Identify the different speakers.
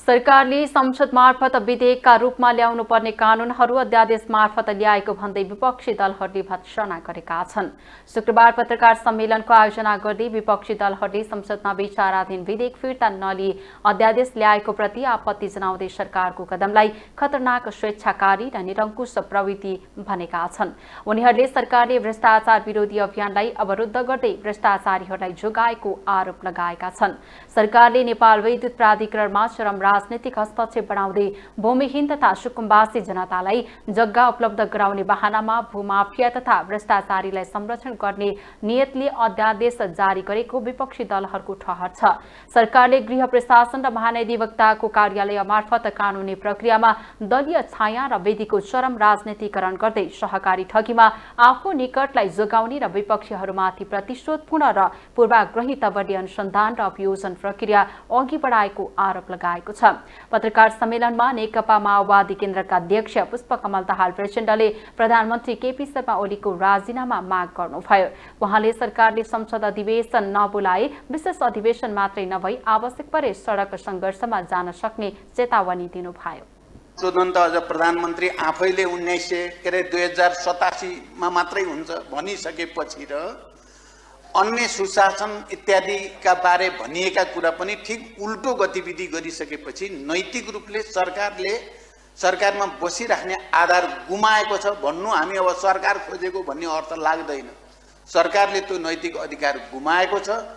Speaker 1: सरकारले संसद मार्फत विधेयकका रूपमा ल्याउनु पर्ने कानूनहरू अध्यादेश मार्फत ल्याएको भन्दै विपक्षी दलहरूले भर्त्सना गरेका छन्। शुक्रबार पत्रकार सम्मेलनको आयोजना गर्दै विपक्षी दलहरूले संसदमा विचाराधीन विधेयक फिर्ता नलिई अध्यादेश ल्याएको प्रति आपत्ति जनाउँदै सरकारको कदमलाई खतरनाक, स्वेच्छाकारी र निरङ्कुश प्रवृत्ति भनेका छन्। उनीहरूले सरकारले भ्रष्टाचार विरोधी अभियानलाई अवरुद्ध गर्दै भ्रष्टाचारीहरूलाई जोगाएको आरोप लगाएका छन्। सरकारले नेपाल विद्युत प्राधिकरणमा चरम राजनीतिक हस्तक्षेप बढाउँदै भूमिहीन तथा सुकुम्बासी जनतालाई जग्गा उपलब्ध गराउने बहानामा भूमाफिया तथा भ्रष्टाचारीलाई संरक्षण गर्ने नियतले अध्यादेश जारी गरेको विपक्षी दलहरूको ठहर छ। सरकारले गृह प्रशासन र महाधिवक्ताको कार्यालय मार्फत कानूनी प्रक्रियामा दलीय छाया र विधिको चरम राजनीतिकरण गर्दै सहकारी ठगीमा आफू निकटलाई जोगाउने र विपक्षीहरूमाथि प्रतिशोधपूर्ण र पूर्वाग्रही तवरले अनुसन्धान र अभियोजन प्रक्रिया अघि बढाएको आरोप लगाएको छ। पत्रकार सम्मेलनमा नेकपा माओवादी केन्द्रका अध्यक्ष पुष्पकमल दाहाल प्रचण्डले प्रधानमन्त्री केपी शर्मा ओलीको राजीनामा माग गर्नुभयो। उहाँले सरकारले संसद अधिवेशन नबोलाए विशेष अधिवेशन मात्रै नभई आवश्यक परे सडक संघर्षमा जान सक्ने चेतावनी दिनुभयो।
Speaker 2: तुरन्त अझ प्रधानमन्त्री आफैले 2087 मा मात्रै हुन्छ भनिसकेपछि र अन्य सुशासन इत्यादिका बारे भनिएका कुरा पनि ठिक उल्टो गतिविधि गरिसकेपछि नैतिक रूपले सरकारमा बसिराख्ने आधार गुमाएको छ भन्नु हामी अब सरकार खोजेको भन्ने अर्थ लाग्दैन। सरकारले त्यो नैतिक अधिकार गुमाएको छ।